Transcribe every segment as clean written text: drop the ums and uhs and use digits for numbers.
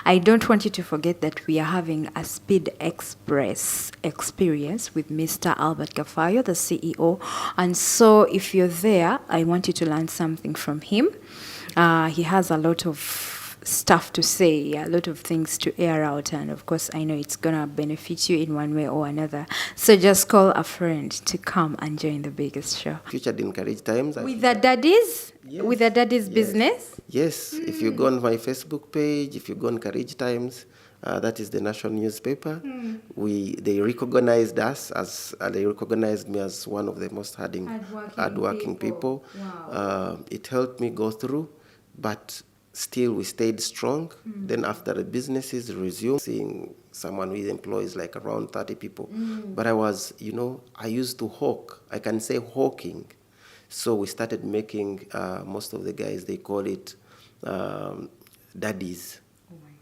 I don't want you to forget that we are having a Speed Express experience with Mr. Albert Gafayo, the CEO. And so if you're there, I want you to learn something from him. He has a lot of stuff to say, a lot of things to air out, and of course I know it's gonna benefit you in one way or another. So just call a friend to come and join the biggest show. Featured in Courage Times. With the daddies? Yes. With the daddies business? Yes. If you go on my Facebook page, if you go on Courage Times, that is the national newspaper. They recognized us as they recognized me as one of the most hardworking people. Wow. It helped me go through, but still we stayed strong. Then after the businesses resumed, seeing someone who employs like around 30 people. But I was, I used to hawk. I can say hawking. So we started making, most of the guys, they call it daddies. Oh my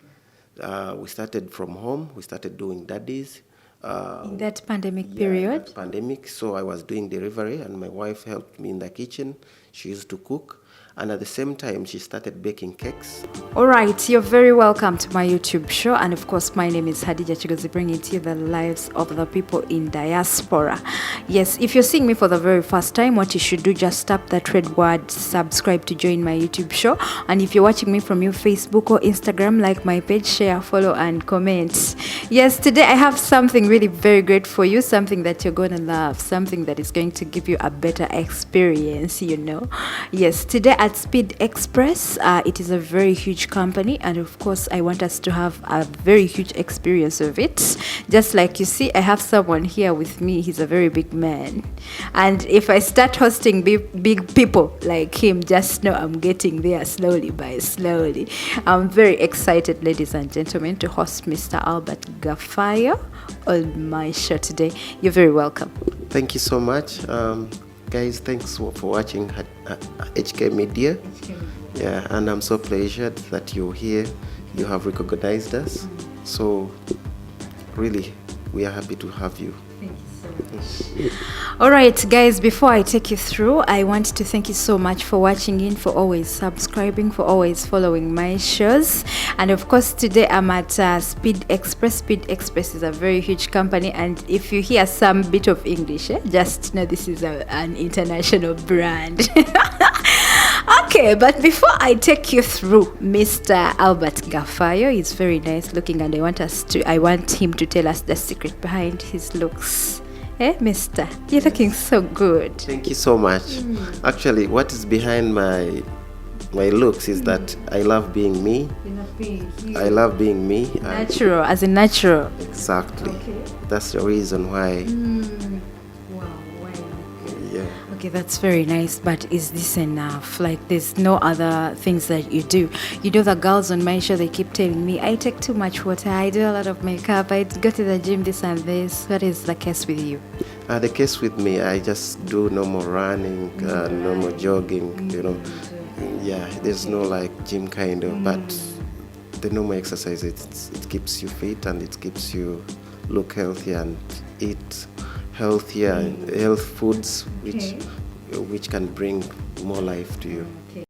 God. We started from home. We started doing daddies. In that pandemic period? That pandemic. So I was doing delivery and my wife helped me in the kitchen. She used to cook. And at the same time, she started baking cakes. All right, you're very welcome to my YouTube show. And of course, my name is Hadija Chigozi, bringing to you the lives of the people in diaspora. Yes, if you're seeing me for the very first time, what you should do, just tap that red word, subscribe to join my YouTube show. And if you're watching me from your Facebook or Instagram, like my page, share, follow, and comment. Yes, today I have something really very great for you, something that you're going to love, something that is going to give you a better experience, Yes, today at Speed Express, it is a very huge company, and of course I want us to have a very huge experience of it. Just like you see, I have someone here with me. He's a very big man, and if I start hosting big people like him, just know I'm getting there slowly by slowly. I'm very excited, ladies and gentlemen, to host Mr. Albert Gafayo on my show today. You're very welcome. Thank you so much. Guys, thanks for watching HK Media. Yeah, and I'm so pleasured that you're here. You have recognized us. So, really, we are happy to have you. Thank you so much. All right, guys, before I take you through, I want to thank you so much for watching in, for always subscribing, for always following my shows. And of course, today I'm at Speed Express. Speed Express is a very huge company, and if you hear some bit of English, just know this is an international brand. Okay, but before I take you through Mr. Albert Gafayo, he's very nice looking, and I want him to tell us the secret behind his looks. Mister, you're looking so good. Thank you so much. Actually, what is behind my looks is that I love being me. You love being you. I love being me. Natural, as in natural. Exactly. Okay. That's the reason why. Wow. Yeah. Okay, that's very nice, but is this enough? Like, there's no other things that you do? The girls on my show, they keep telling me, I take too much water, I do a lot of makeup, I go to the gym, this and this. What is the case with you? The case with me, I just do normal running, normal jogging, Yeah, there's no like gym kind of, but the normal exercise, it keeps you fit and it keeps you look healthy and eat healthier, health foods, which can bring more life to you. Okay.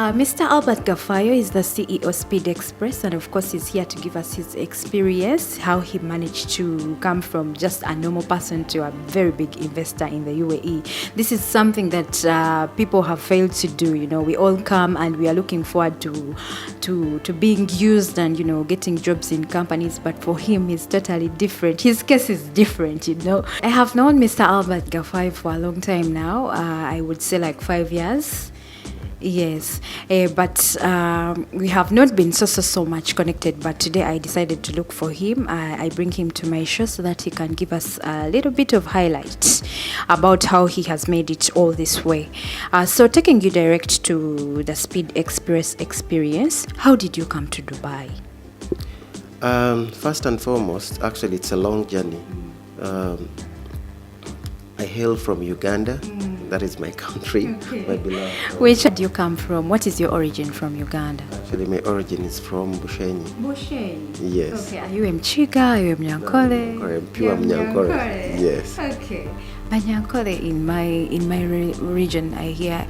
Mr. Albert Gafayo is the CEO of Speed Express, and of course he's here to give us his experience, how he managed to come from just a normal person to a very big investor in the UAE. This is something that people have failed to do. We all come and we are looking forward to being used and getting jobs in companies, but for him it's totally different. His case is different. I have known Mr. Albert Gafayo for a long time now. I would say like 5 years. Yes, but we have not been so much connected, but today I decided to look for him. I bring him to my show so that he can give us a little bit of highlights about how he has made it all this way. So taking you direct to the Speed Express experience, how did you come to Dubai? First and foremost, actually it's a long journey. I hail from Uganda. That is my country, my beloved home. Which do you come from? What is your origin from Uganda? Actually, my origin is from Bushenyi. Bushenyi. Yes. Okay, are you Mchiga? Are you Mnyankole? I'm pure Mnyankole. Yes. Okay. Mnyankole, in my region, I hear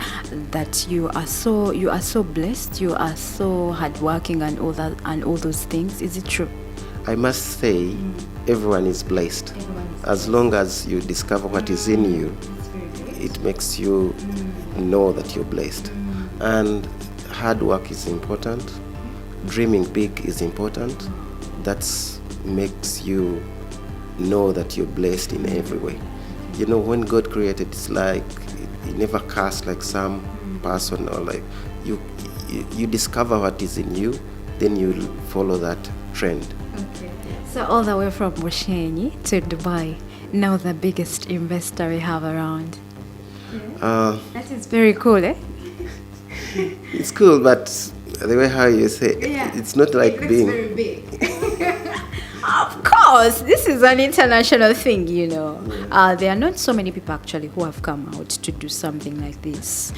that you are so blessed, you are so hardworking and all that and all those things. Is it true? I must say, everyone is blessed. As long as you discover what is in you, it makes you know that you're blessed. And hard work is important. Dreaming big is important. That makes you know that you're blessed in every way. You know, when God created, it's like He never cast like some person, or like you discover what is in you, then you follow that trend. Okay. So all the way from Bushenyi to Dubai, now the biggest investor we have around. That is very cool, eh? It's cool, but the way how you say, it's not like it being. Very big. Of course, this is an international thing, you know. There are not so many people actually who have come out to do something like this.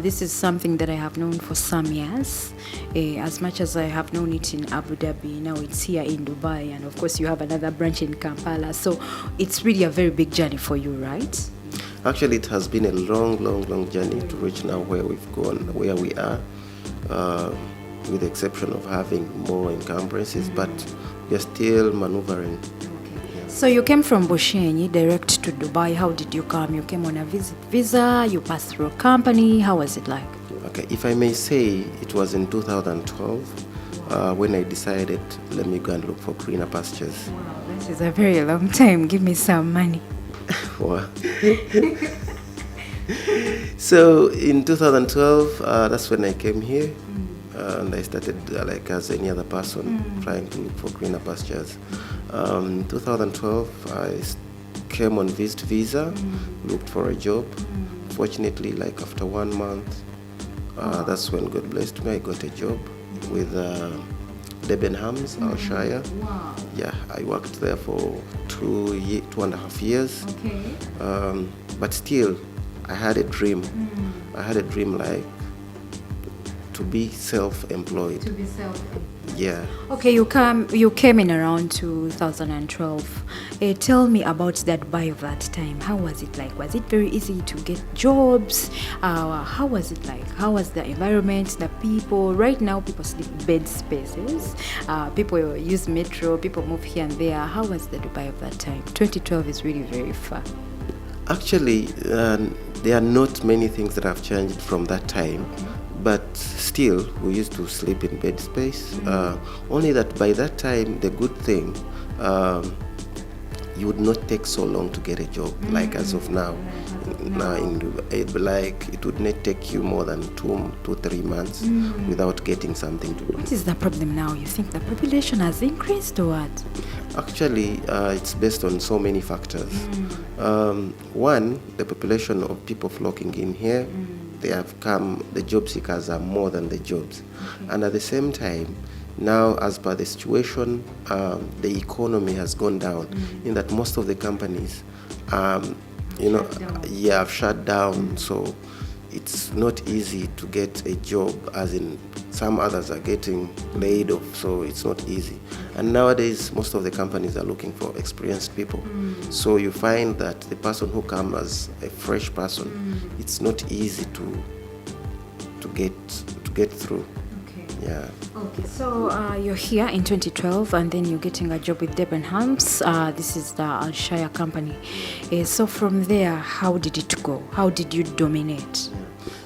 This is something that I have known for some years. As much as I have known it in Abu Dhabi, now it's here in Dubai, and of course you have another branch in Kampala. So it's really a very big journey for you, right? Actually, it has been a long journey to reach now where we've gone, where we are, with the exception of having more encumbrances, but we're still maneuvering. So you came from Bushenyi direct to Dubai. How did you come? You came on a visa, you passed through a company. How was it like? Okay, if I may say, it was in 2012 when I decided, let me go and look for greener pastures. Wow, that is a very long time. Give me some money. Wow. So in 2012, that's when I came here, and I started like as any other person trying to look for greener pastures. 2012, I came on visit visa, looked for a job. Fortunately, like after 1 month, that's when God blessed me. I got a job with Debenhams, Alshire. Wow. Yeah, I worked there for 2.5 years. Okay. But still, I had a dream. I had a dream like to be self-employed. To be self-employed. Yeah. Okay, you came in around 2012. Tell me about that Dubai of that time. How was it like? Was it very easy to get jobs? How was it like? How was the environment, the people? Right now, people sleep in bed spaces. People use metro. People move here and there. How was the Dubai of that time? 2012 is really very far. Actually, there are not many things that have changed from that time. But still, we used to sleep in bed space. Only that by that time, the good thing, you would not take so long to get a job, like as of now. Now in Dubai, like it would not take you more than 2-3 months without getting something to do. What is the problem now? You think the population has increased or what? Actually, it's based on so many factors. One, the population of people flocking in here. They have come, the job seekers are more than the jobs. And at the same time, now as per the situation, the economy has gone down in that most of the companies, have shut down. So it's not easy to get a job, as in some others are getting laid off, so it's not easy. And nowadays, most of the companies are looking for experienced people. So you find that the person who comes as a fresh person, it's not easy to get through. Okay. Yeah. Okay, so you're here in 2012 and then you're getting a job with Debenhams. This is the Alshire company. So from there, how did it go? How did you dominate?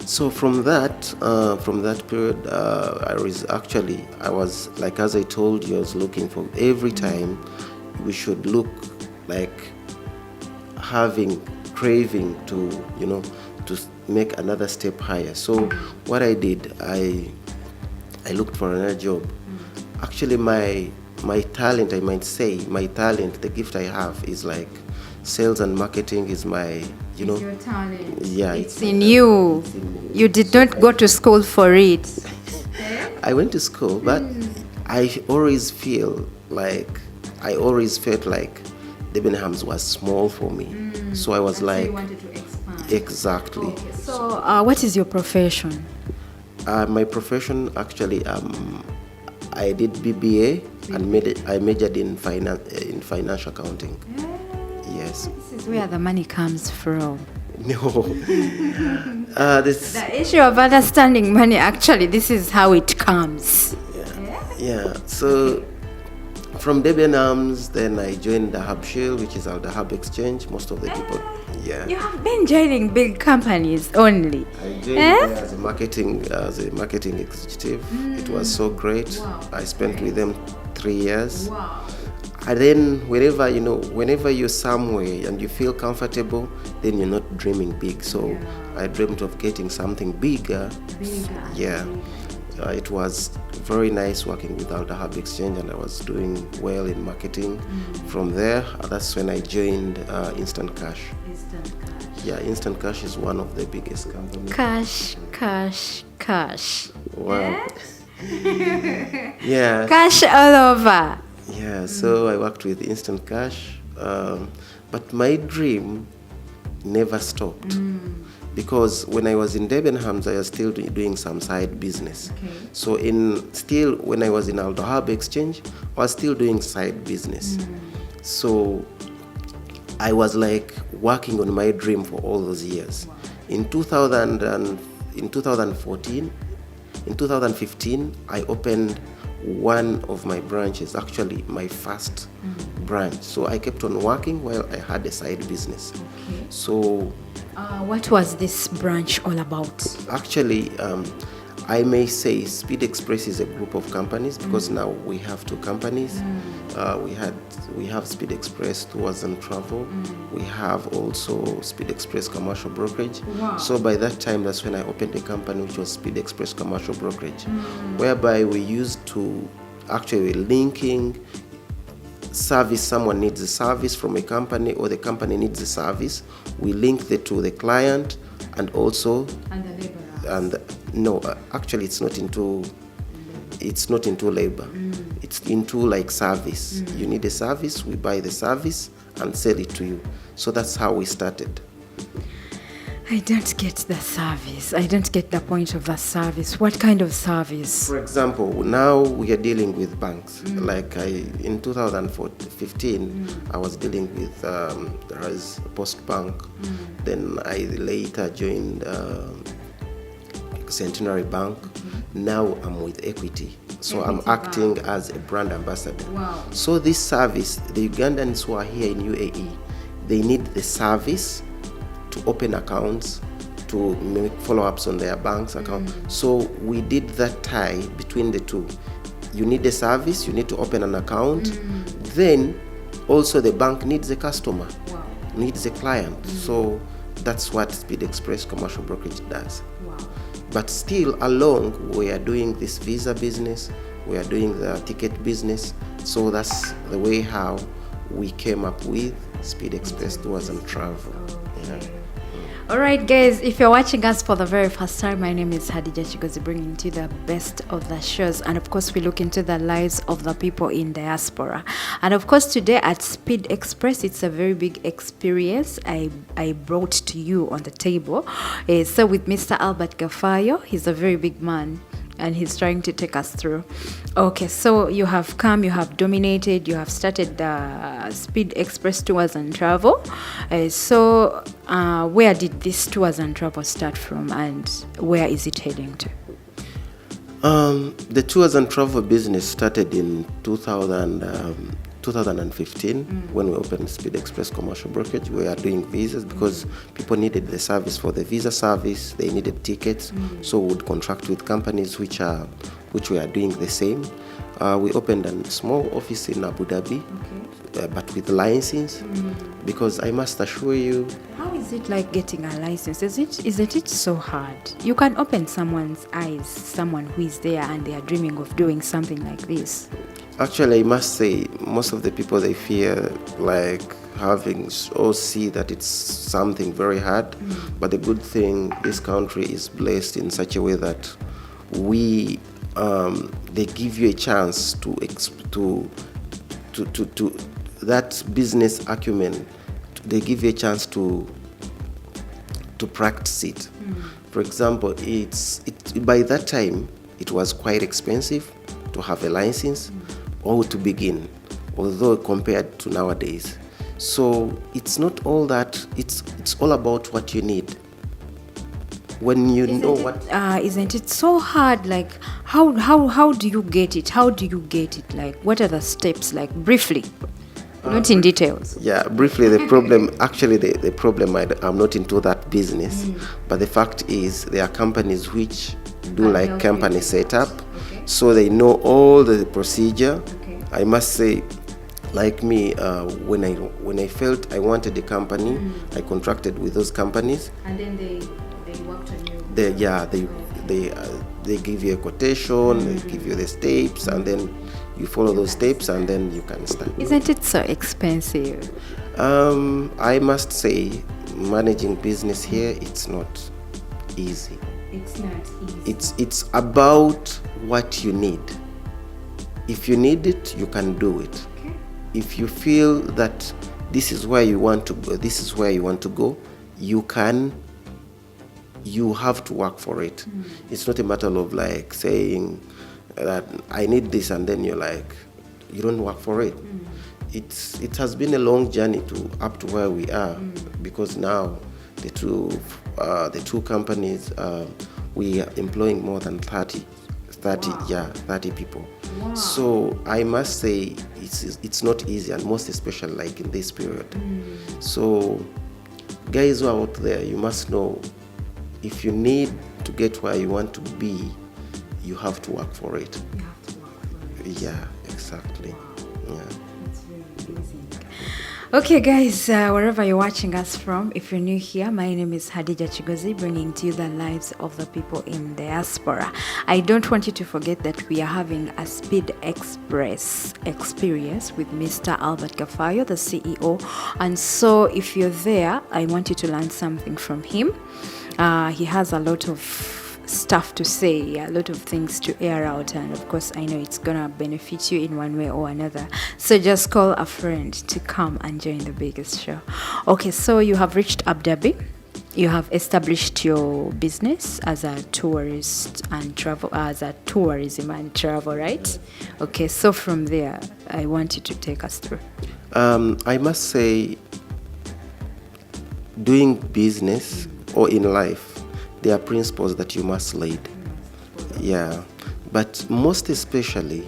So from that period, I was like, as I told you, I was looking for every time we should look like craving to make another step higher. So what I did, I looked for another job. Actually, my talent, I might say, the gift I have is like sales and marketing is my, It's your talent. Yeah. It's in you. You did not go to school for it. I went to school, but I always felt like Debenhams was small for me. So I was like, you wanted to expand. Exactly. Okay. So, what is your profession? My profession, actually, I did BBA and I majored in financial accounting. Yes. This is where the money comes from. No. This. The issue of understanding money, actually, this is how it comes. Yeah. So from Debian Arms, then I joined the Hub Shield, which is the Hub Exchange. Most of the people, yeah. You have been joining big companies only. I joined there as a marketing executive. It was so great. Wow. I spent with them 3 years. Wow. And then whenever you're somewhere and you feel comfortable, then you're not dreaming big. So I dreamt of getting something bigger. Yeah. It was very nice working with the Hub Exchange, and I was doing well in marketing. From there, that's when I joined Instant Cash. Instant cash. Yeah, Instant Cash is one of the biggest companies. Cash, cash, cash. Wow. Yeah. Cash all over. Yeah, so I worked with Instant Cash, but my dream never stopped. Because when I was in Debenhams, I was still doing some side business. Okay. So when I was in Aldo Hub Exchange, I was still doing side business. So I was like working on my dream for all those years. Wow. In 2015, I opened one of my branches, actually my first branch. So I kept on working while I had a side business. Okay. So what was this branch all about? actually, I may say Speed Express is a group of companies, because now we have two companies. We have Speed Express Tours and Travel. We have also Speed Express Commercial Brokerage. Wow. So by that time, that's when I opened a company which was Speed Express Commercial Brokerage, whereby we used to actually linking service. Someone needs a service from a company, or the company needs a service. We link the two, the client and also And the labor. and no, actually it's not into labor. It's into like service. You need a service, we buy the service and sell it to you. So that's how we started. I don't get the service. I don't get the point of the service. What kind of service? For example, now we are dealing with banks. Like in 2015, I was dealing with there was Post Bank. Then I later joined Centenary Bank. Now I'm with Equity. So I'm acting as a brand ambassador. Wow. So this service, the Ugandans who are here in UAE, they need the service to open accounts, to make follow-ups on their bank's account. So we did that tie between the two. You need a service, you need to open an account. Then also the bank needs a customer, needs a client. So that's what Speed Express Commercial Brokerage does. Wow. But still along, we are doing this visa business, we are doing the ticket business. So that's the way how we came up with Speed Express Tours and Travel. Yeah. All right, guys, if you're watching us for the very first time, my name is Hadija Chigozi, bringing to you the best of the shows. And of course, we look into the lives of the people in diaspora. And of course, today at Speed Express, it's a very big experience I brought to you on the table. So with Mr. Albert Gafayo, he's a very big man, and he's trying to take us through. Okay, so you have come, you have dominated, you have started the Speed Express Tours and Travel. So where did this Tours and Travel start from, and where is it heading to? The Tours and Travel business started in 2015 when we opened Speed Express Commercial Brokerage. We are doing visas because people needed the service for the visa service. They needed tickets, so we would contract with companies which we are doing the same. We opened a small office in Abu Dhabi, but with license, because I must assure you. How is it like getting a license? Isn't it so hard? You can open someone's eyes, someone who is there and they are dreaming of doing something like this. Actually, I must say, most of the people, they fear like having or see that it's something very hard. But the good thing, this country is blessed in such a way that they give you a chance to that business acumen. They give you a chance to to practice it. For example, by that time it was quite expensive to have a license or to begin, although compared to nowadays. So it's not all that, it's all about what you need. When you know what... Isn't it so hard? Like, how do you get it? How do you get it? Like, what are the steps? Like, briefly, not in details. Yeah, briefly, the problem, actually the problem, I'm not into that business, but the fact is there are companies which do like company setup, so they know all the procedure. I must say, like me, when I felt I wanted a company, I contracted with those companies. And then they worked on you. They give you a quotation, they give you the steps, and then you follow those steps, and then you can start. Isn't it so expensive? I must say, managing business here, it's not easy. It's not easy. It's about what you need. If you need it, you can do it. Okay. If you feel that this is where you want to go, you have to work for it. It's not a matter of like saying that I need this and then you're like, you don't work for it. It has been a long journey up to where we are, because now the two companies, we are employing more than 30 people. Wow. So I must say it's not easy, and most especially like in this period. So guys who are out there, you must know, if you need to get where you want to be, you have to work for it. You have to work for it. Yeah, exactly. Wow. Yeah. That's very amazing. Okay, guys, wherever you're watching us from, if you're new here, my name is Hadija Chigozi, bringing to you the lives of the people in diaspora. I don't want you to forget that we are having a Speed Express experience with Mr. Albert Gafayo, the CEO. And so if you're there, I want you to learn something from him. He has a lot of stuff to say, a lot of things to air out, and of course I know it's gonna benefit you in one way or another. So just call a friend to come and join the biggest show. Okay, so you have reached Abu Dhabi. You have established your business as a tourism and travel, right? Okay, so from there, I want you to take us through. I must say, doing business or in life, there are principles that you must lead. Yeah, but most especially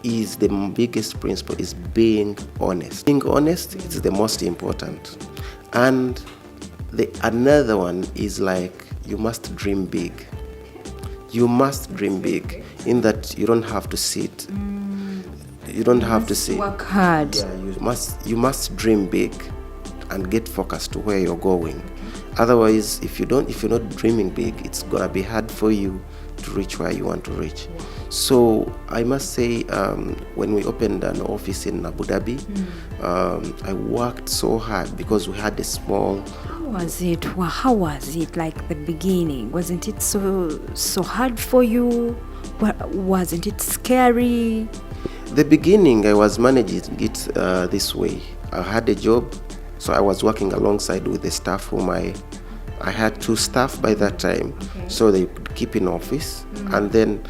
is the biggest principle is being honest. Being honest is the most important. And another one is like, you must dream big. You must dream big in that you don't have to sit. You don't have to sit. Work hard. Yeah, you must dream big and get focused to where you're going. Otherwise, if you're not dreaming big, it's gonna be hard for you to reach where you want to reach. So I must say, when we opened an office in Abu Dhabi, I worked so hard because we had a small... How was it like the beginning? Wasn't it so hard for you? Wasn't it scary? The beginning, I was managing it this way. I had a job, so I was working alongside with the staff whom I had 2 staff by that time. Okay. So they could keep in office, and then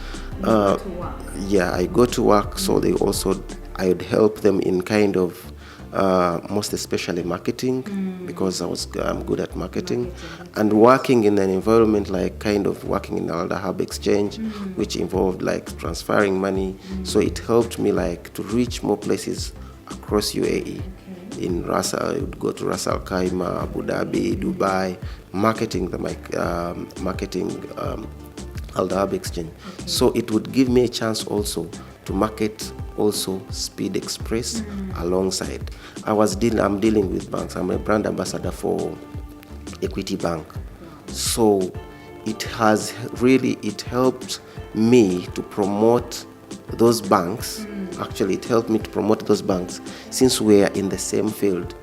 I go to work. So they also, I would help them in kind of most especially marketing, because I'm good at marketing, and working in an environment like kind of working in Al Hub exchange, which involved like transferring money. So it helped me like to reach more places across UAE. In I would go to Ras Al Khaimah, Abu Dhabi, Dubai, marketing Al Hub exchange. So it would give me a chance also to market also Speed Express alongside. I'm dealing with banks. I'm a brand ambassador for Equity Bank. So it helped me to promote those banks. Actually, it helped me to promote those banks since we are in the same field.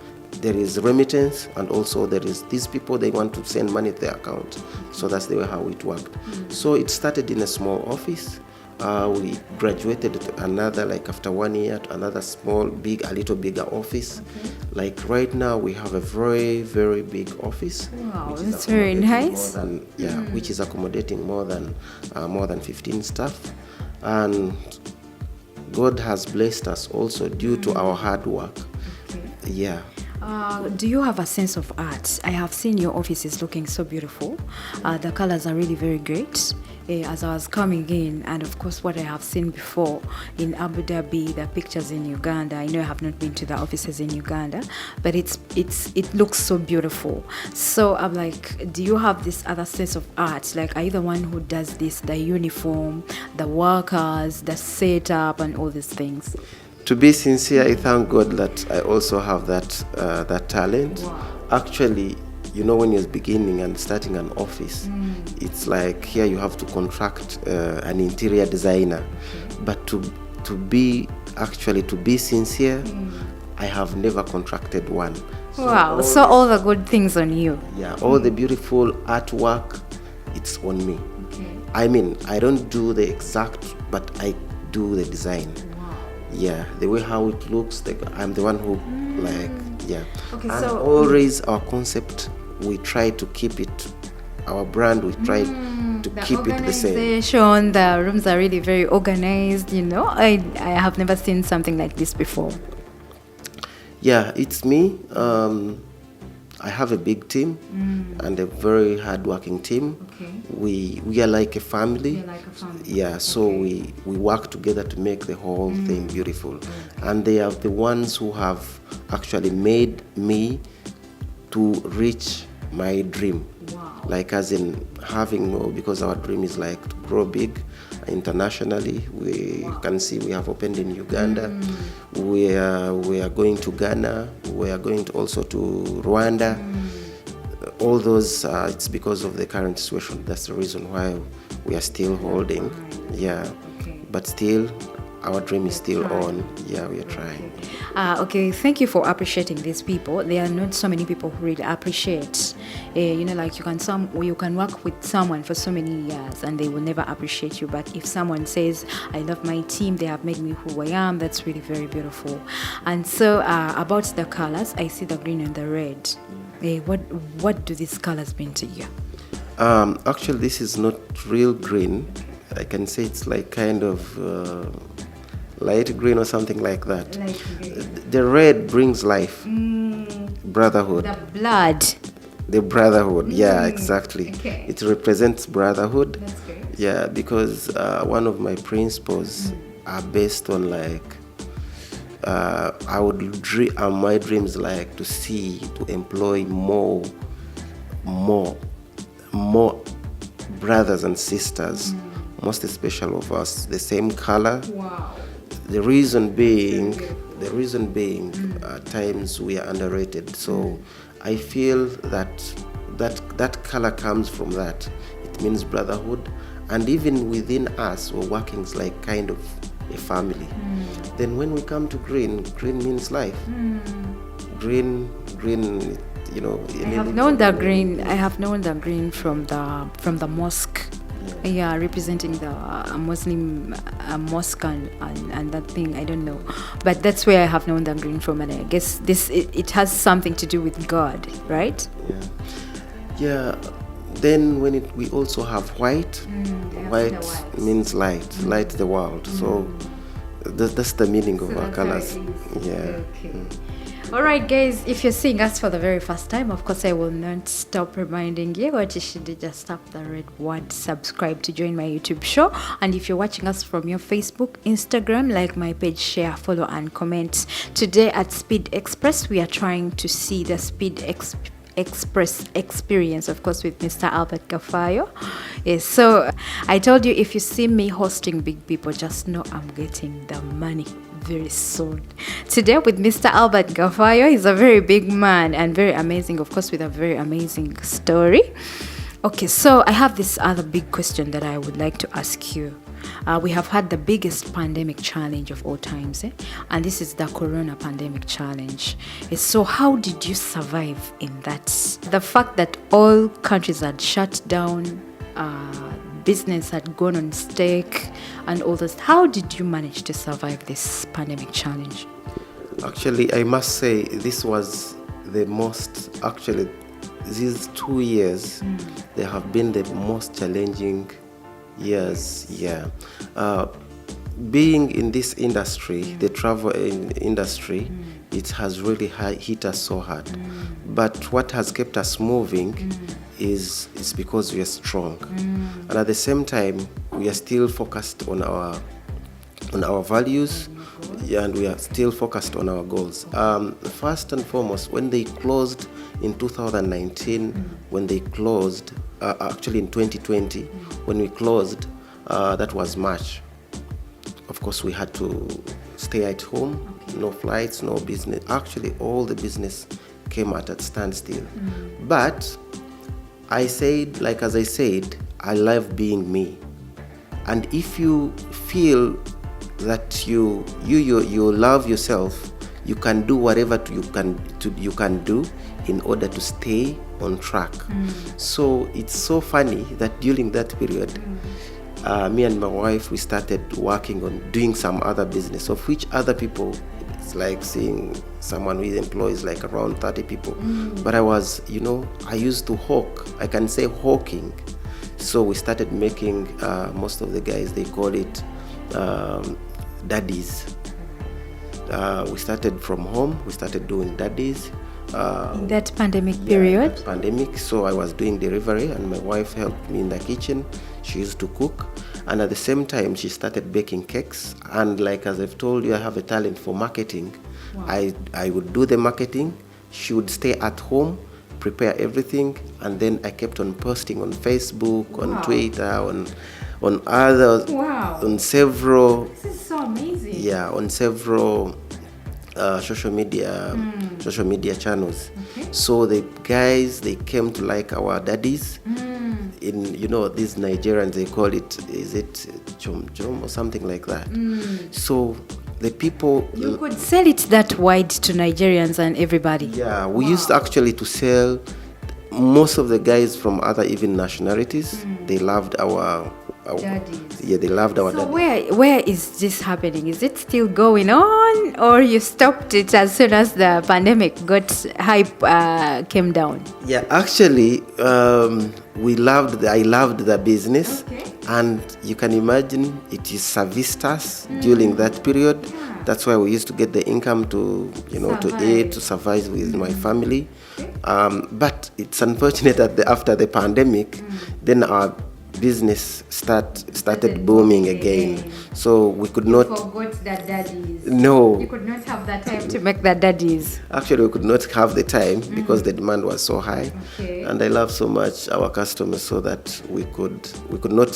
There is remittance, and also there is these people, they want to send money to their account. So that's the way how it worked. So it started in a small office, We graduated to another, like after 1 year, to another small, a little bigger office. Like right now, we have a very, very big office. Wow, that's very nice. Which is accommodating more than 15 staff, and God has blessed us also due to our hard work. Yeah. Do you have a sense of art? I have seen your office is looking so beautiful. The colors are really very great. As I was coming in, and of course what I have seen before in Abu Dhabi, the pictures in Uganda. I know I have not been to the offices in Uganda, but it looks so beautiful. So I'm like, do you have this other sense of art? Like, are you the one who does this, the uniform, the workers, the setup, and all these things? To be sincere, I thank God that I also have that talent. Wow. Actually, when you're beginning and starting an office, it's like here you have to contract an interior designer. But to be sincere, I have never contracted one. Wow, so all the good things on you. Yeah, all the beautiful artwork, it's on me. I mean, I don't do the exact, but I do the design. Yeah, the way how it looks, I'm the one who Okay, and so always our concept, we try to keep it, our brand, we try to keep it the same. The rooms are really very organized, I have never seen something like this before. Yeah, it's me. I have a big team and a very hardworking team. Okay. We are like a family. Yeah, so we work together to make the whole thing beautiful. And they are the ones who have actually made me to reach my dream. Wow. Like as in having more, because our dream is like to grow big internationally. You can see we have opened in Uganda. We are going to Ghana. We are going also to Rwanda. All those, it's because of the current situation. That's the reason why we are still holding. Yeah, but still, our dream is still on. Yeah, we are trying. Okay, thank you for appreciating these people. There are not so many people who really appreciate. Like you can work with someone for so many years and they will never appreciate you. But if someone says, "I love my team, they have made me who I am," that's really very beautiful. And so about the colors, I see the green and the red. What do these colors mean to you? Actually, this is not real green. I can say it's like kind of light green or something like that. The red brings life, brotherhood. The blood. The brotherhood, yeah, exactly. Okay. It represents brotherhood. That's great. Yeah, because one of my principles are based on my dreams like to employ more brothers and sisters, most especially of us, the same color. Wow. The reason being, at times we are underrated. So I feel that color comes from that. It means brotherhood, and even within us, we're working like kind of a family. Then when we come to green means life. Green. I have known the green from the mosque. Yeah, representing the Muslim mosque and that thing, I don't know, but that's where I have known the green from, and I guess it has something to do with God, right? Yeah. Then we also have white. White means light the world. So that's the meaning of our colors. Yeah. Okay. All right, guys, if you're seeing us for the very first time, of course, I will not stop reminding you what you should do. Just tap the red word subscribe to join my YouTube show. And if you're watching us from your Facebook, Instagram, like my page, share, follow, and comment. Today at Speed Express, we are trying to see the Speed Express experience, of course, with Mr. Albert Gafayo. Yes, so I told you, if you see me hosting big people, just know I'm getting the money very soon. Today with Mr. Albert Gafayo, he's a very big man and very amazing, of course, with a very amazing story. Okay, so I have this other big question that I would like to ask you. We have had the biggest pandemic challenge of all times, and this is the Corona pandemic challenge. So how did you survive in that? The fact that all countries had shut down, business had gone on stake and all this. How did you manage to survive this pandemic challenge? Actually, I must say this was the most, actually, these 2 years, they have been the most challenging years, yeah. Being in this industry, the travel industry, it has really hit us so hard. But what has kept us moving is because we are strong. And at the same time, we are still focused on our values, and we are still focused on our goals. First and foremost, when they closed in 2019, when they closed, actually in 2020, when we closed, that was March. Of course, we had to stay at home, no flights, no business. Actually, all the business came at a standstill. But as I said, I love being me. And if you feel that you love yourself, you can do whatever you can do in order to stay on track. So it's so funny that during that period, me and my wife, we started working on doing some other business, of which other people, it's like seeing someone who employs like around 30 people. But I was, I used to hawk. I can say hawking. So we started making, most of the guys, they call it daddies. We started from home. We started doing daddies. In that pandemic period? That pandemic. So I was doing delivery and my wife helped me in the kitchen. She used to cook. And at the same time, she started baking cakes. And like as I've told you, I have a talent for marketing. Wow. I would do the marketing. She would stay at home, prepare everything. And then I kept on posting on Facebook, on Twitter, on others, on several. This is so amazing. Yeah, on several social media channels. Okay. So the guys, they came to like our daddies. In these Nigerians, they call it, is it chom or something like that. So the people, you could sell it that wide to Nigerians and everybody. Yeah, we used actually to sell. Most of the guys from other even nationalities, they loved our daddies. Yeah, they loved our daddies. So where is this happening? Is it still going on, or you stopped it as soon as the pandemic hype came down? Yeah, actually, I loved the business, and you can imagine it is serviced us during that period. Yeah. That's why we used to get the income to to eat, to survive with my family. But it's unfortunate that after the pandemic, then our business started booming again. So we could not. You forgot that daddies. No. You could not have the time to make that daddies. Actually, we could not have the time because the demand was so high. Okay. And I love so much our customers so that we could not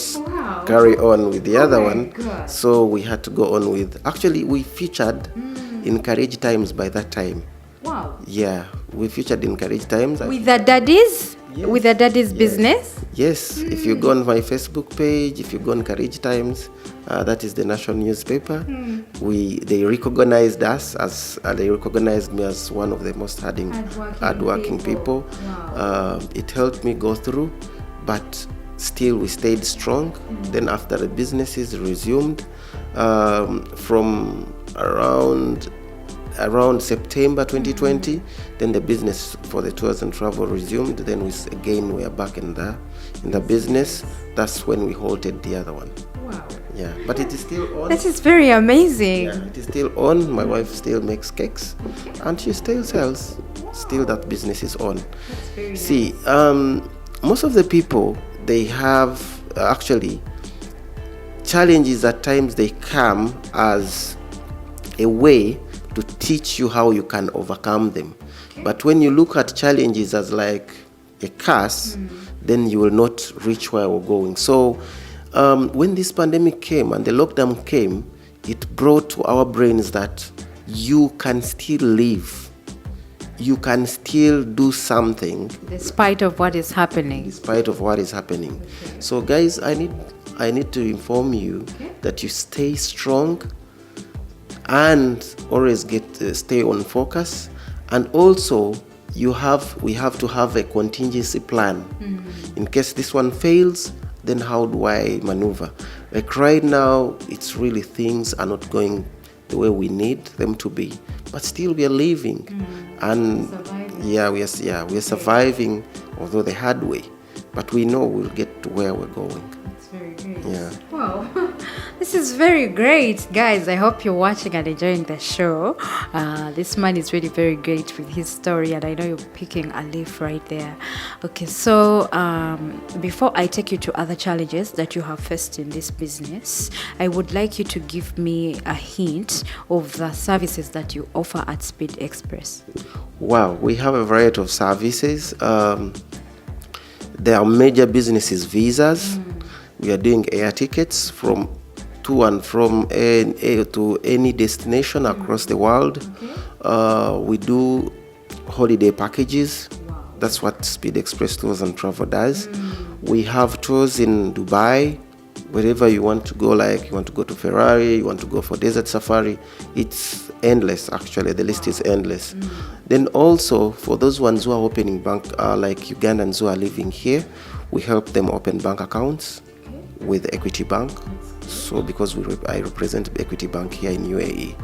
carry on with the other one. God. So we had to go on with. Actually, we featured in Courage Times by that time. Wow. Yeah, we featured in Courage Times. With the daddies? Yes. With the daddies business? Yes. If you go on my Facebook page, if you go on Courage Times, that is the national newspaper. They recognized us they recognized me as one of the most hardworking people. Wow. It helped me go through, but still we stayed strong. Then after the businesses resumed, from around September 2020, then the business for the tours and travel resumed. Then we are back in the business. That's when we halted the other one. Wow. Yeah, but it is still on. This is very amazing. Yeah, it is still on. My wife still makes cakes, and she still sells. Wow. Still, that business is on. That's very See, most of the people, they have actually challenges at times. They come as a way to teach you how you can overcome them. Okay. But when you look at challenges as like a curse, then you will not reach where we're going. So when this pandemic came and the lockdown came, it brought to our brains that you can still live. You can still do something. Despite of what is happening. Okay. So guys, I need to inform you that you stay strong and always stay on focus. And also, we have to have a contingency plan. In case this one fails, then how do I maneuver? Like right now, it's really things are not going the way we need them to be, but still we are living, and we are surviving, although the hard way, but we know we'll get to where we're going. That's very great. Yeah. Wow. This is very great, guys. I hope you're watching and enjoying the show. This man is really very great with his story, and I know you're picking a leaf right there. Okay, so before I take you to other challenges that you have faced in this business, I would like you to give me a hint of the services that you offer at Speed Express. Wow, we have a variety of services. There are major businesses, visas. We are doing air tickets from to and from to any destination across the world. Okay. We do holiday packages. Wow. That's what Speed Express Tours and Travel does. We have tours in Dubai, wherever you want to go, like you want to go to Ferrari, you want to go for desert safari. It's endless, actually. The list is endless. Then also, for those ones who are opening bank, like Ugandans who are living here, we help them open bank accounts with Equity Bank. So because I represent Equity Bank here in UAE.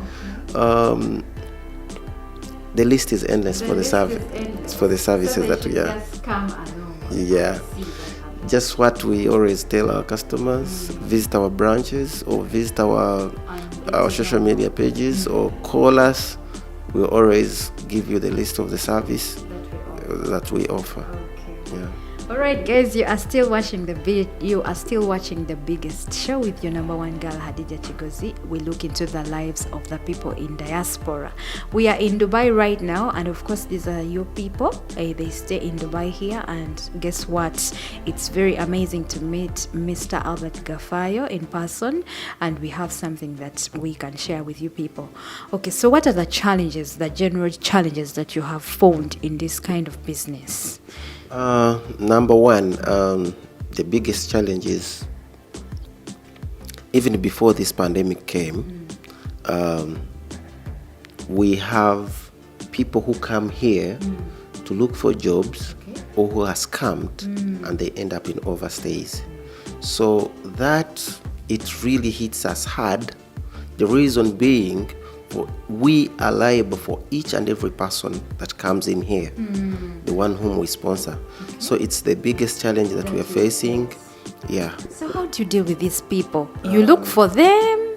The list is endless for the services that we are. Just come along. Yeah. Just what we always tell our customers: visit our branches or visit our social media pages or call us. We'll always give you the list of the service that we offer. Okay. Yeah. All right, guys, you are still watching the biggest show with your number one girl, Hadija Chigozi. We look into the lives of the people in diaspora. We are in Dubai right now, and of course, these are your people. They stay in Dubai here, and guess what? It's very amazing to meet Mr. Albert Gafayo in person, and we have something that we can share with you people. Okay, so what are the challenges, the general challenges that you have found in this kind of business? Number one, the biggest challenge is, even before this pandemic came, we have people who come here to look for jobs, or who are scammed, and they end up in overstays. So that, it really hits us hard. The reason being, we are liable for each and every person that comes in here, the one whom we sponsor. So it's the biggest challenge that we are facing. Yeah. So how do you deal with these people? You look for them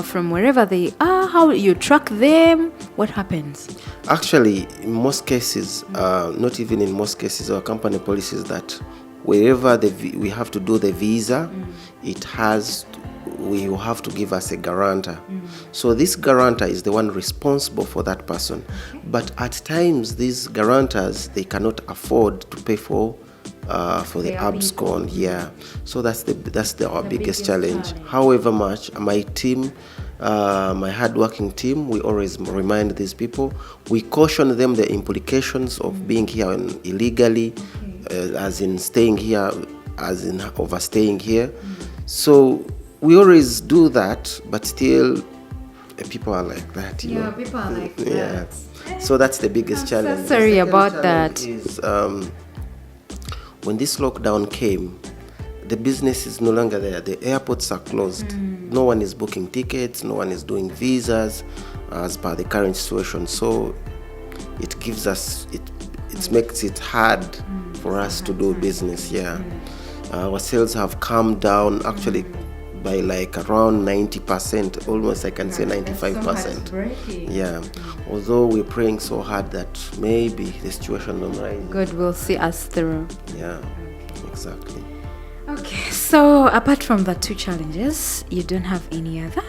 from wherever they are? How you track them? What happens? Actually, in most cases, not even in most cases, our company policy is that wherever we have to do the visa, we will have to give us a guarantor. So this guarantor is the one responsible for that person. But at times, these guarantors, they cannot afford to pay for the abscon. Yeah. So that's our biggest challenge. However much my team, my hardworking team, we always remind these people. We caution them the implications of being here illegally, as in staying here, as in overstaying here. So we always do that, but still, people are like that. You know? People are like that. So that's the biggest challenge. So sorry about that. Is, when this lockdown came, the business is no longer there. The airports are closed. No one is booking tickets. No one is doing visas, as per the current situation. So it gives us, it makes it hard for us to do business. Yeah, our sales have come down actually by like around 90%, almost I can say 95%. Yeah, although we're praying so hard that maybe the situation will rise. God will see us through. Yeah, exactly. Okay, so apart from the two challenges, you don't have any other?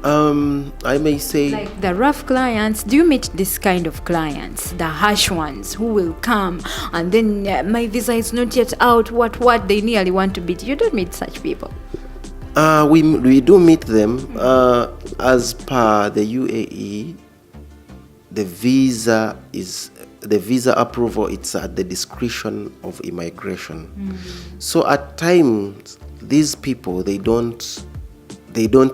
I may say, like the rough clients. Do you meet this kind of clients, the harsh ones who will come and then my visa is not yet out, what they nearly want to beat? You don't meet such people? We do meet them. As per the UAE, the visa approval, it's at the discretion of immigration. So at times, these people, they don't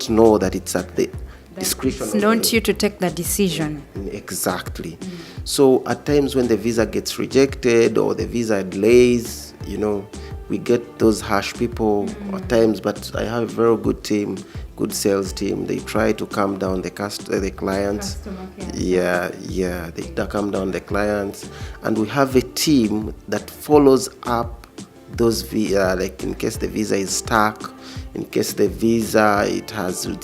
know that it's at the discretion. It's not you to take the decision. Exactly. So at times when the visa gets rejected or the visa delays, We get those harsh people at times, but I have a very good team, good sales team. They try to calm down the clients. They calm down the clients, and we have a team that follows up those like in case the visa is stuck, in case the visa it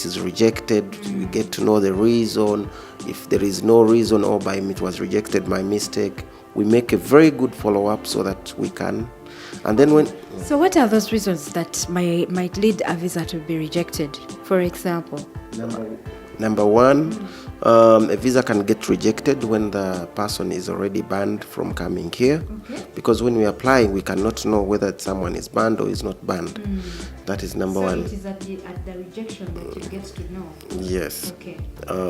is rejected, we get to know the reason. If there is no reason, or it was rejected by mistake, we make a very good follow-up so that we can. And then So what are those reasons that might lead a visa to be rejected, for example? Number one, a visa can get rejected when the person is already banned from coming here. Because when we are applying, we cannot know whether someone is banned or is not banned. That is number one. So it is at the rejection that you get to know? Yes. Okay.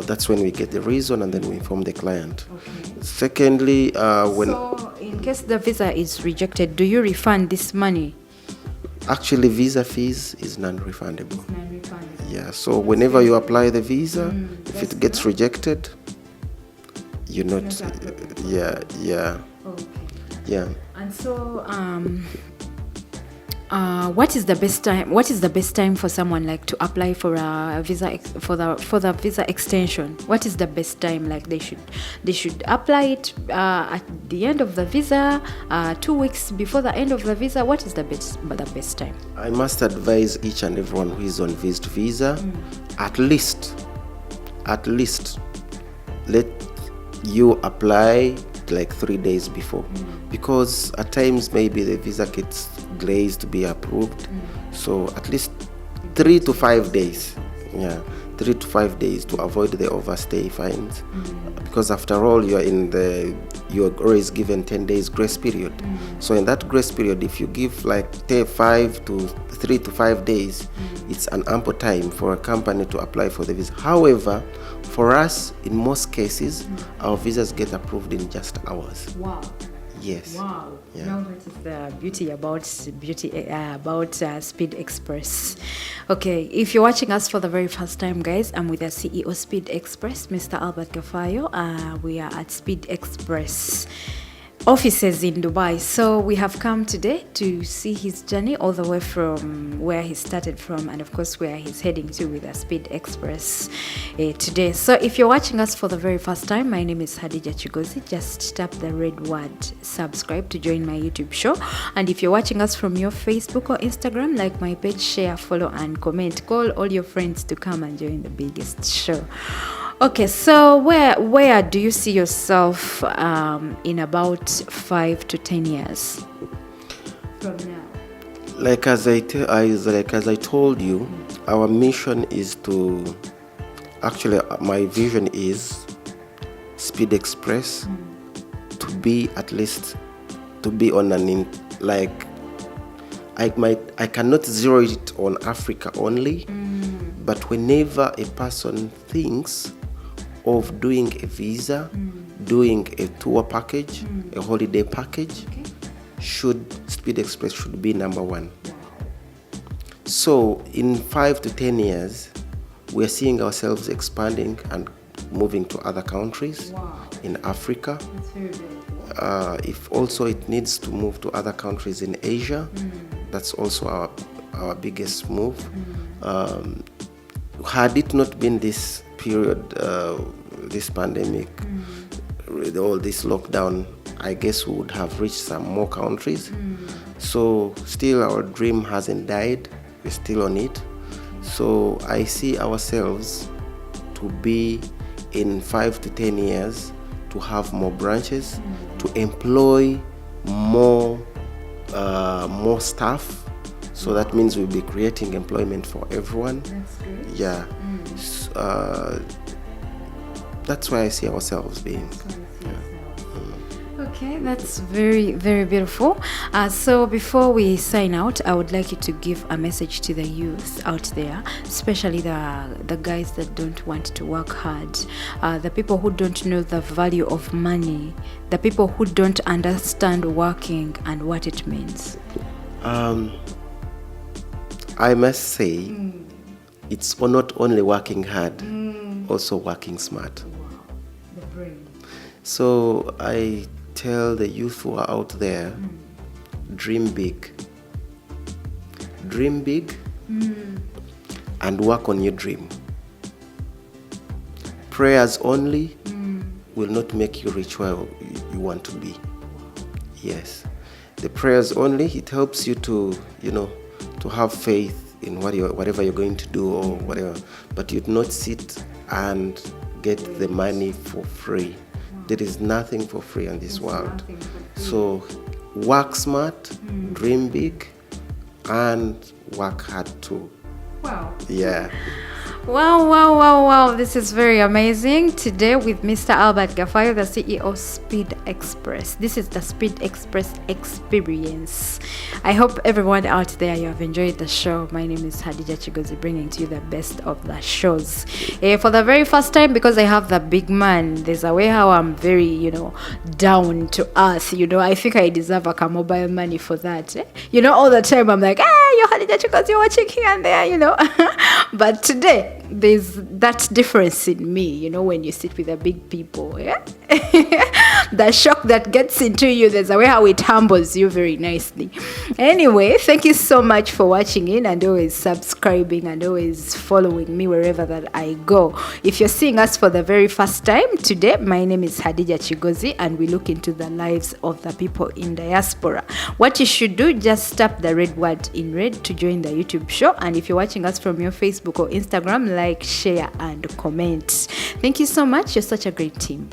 That's when we get the reason, and then we inform the client. Okay. Secondly, So in case the visa is rejected, do you refund this money? Actually, visa fees is non-refundable. It's non-refundable. Yeah, so whenever you apply the visa, if it gets rejected, you're not. Yeah. Okay. Yeah. And so, what is the best time? What is the best time for someone like to apply for a visa for the visa extension? What is the best time? Like they should apply it at the end of the visa, 2 weeks before the end of the visa. What is the best time? I must advise each and everyone who is on visitor visa, at least, let you apply like 3 days before, because at times maybe the visa gets glazed to be approved. So at least 3 to 5 days. Yeah, 3 to 5 days to avoid the overstay fines. Because after all, you're always given 10 days grace period. So in that grace period, if you give like 3 to 5 days, it's an ample time for a company to apply for the visa. However, for us, in most cases, our visas get approved in just hours. Wow. Yes. Wow. Yeah. Now that is the beauty about Speed Express. Okay, if you're watching us for the very first time, guys, I'm with the CEO Speed Express, Mr. Albert Gafayo. We are at Speed Express offices in Dubai. So we have come today to see his journey all the way from where he started from, and of course where he's heading to with the Speed Express today. So if you're watching us for the very first time, my name is Hadija Chigozi. Just tap the red word subscribe to join my YouTube show. And if you're watching us from your Facebook or Instagram, like my page, share, follow and comment. Call all your friends to come and join the biggest show. Okay, so where do you see yourself in about 5 to 10 years from now? Like as I told you, our mission is to. Actually, my vision is Speed Express to be at least to be on I cannot zero it on Africa only, but whenever a person thinks of doing a visa, doing a tour package, a holiday package, Speed Express should be number one. So in 5 to 10 years, we're seeing ourselves expanding and moving to other countries in Africa. That's very beautiful. If also it needs to move to other countries in Asia, that's also our biggest move. Had it not been this period, this pandemic, all this lockdown, I guess we would have reached some more countries. So still our dream hasn't died. We're still on it. So I see ourselves to be in 5 to 10 years to have more branches, to employ more staff. So that means we'll be creating employment for everyone. That's great. Yeah. That's why I see ourselves being. Okay, that's very, very beautiful. So before we sign out, I would like you to give a message to the youth out there, especially the guys that don't want to work hard, the people who don't know the value of money, the people who don't understand working and what it means. I must say, it's not only working hard, also working smart. Wow, the brain. So I tell the youth who are out there, dream big, dream big, and work on your dream. Prayers only will not make you reach where you want to be. Yes. The prayers only, it helps you to, to have faith in whatever you're going to do or whatever. But you'd not sit and get the money for free. There is nothing for free in this world. So work smart, dream big, and work hard too. Wow. Yeah. Wow. This is very amazing. Today with Mr. Albert Gafayo, the CEO of Speed Express. This is the Speed Express experience. I hope everyone out there, you have enjoyed the show. My name is Hadija Chigozi, bringing to you the best of the shows. For the very first time, because I have the big man, there's a way how I'm very, down to earth. I think I deserve a mobile money for that. All the time I'm like, you're Hadija Chigozi, you're watching here and there, But today, there's that difference in me, when you sit with the big people, yeah? The shock that gets into you, there's a way how it humbles you very nicely. Anyway, thank you so much for watching in and always subscribing and always following me wherever that I go. If you're seeing us for the very first time today, my name is Hadija Chigozi and we look into the lives of the people in diaspora. What you should do, just tap the red word in red to join the YouTube show. And if you're watching us from your Facebook or Instagram, like, share and comment. Thank you so much. You're such a great team.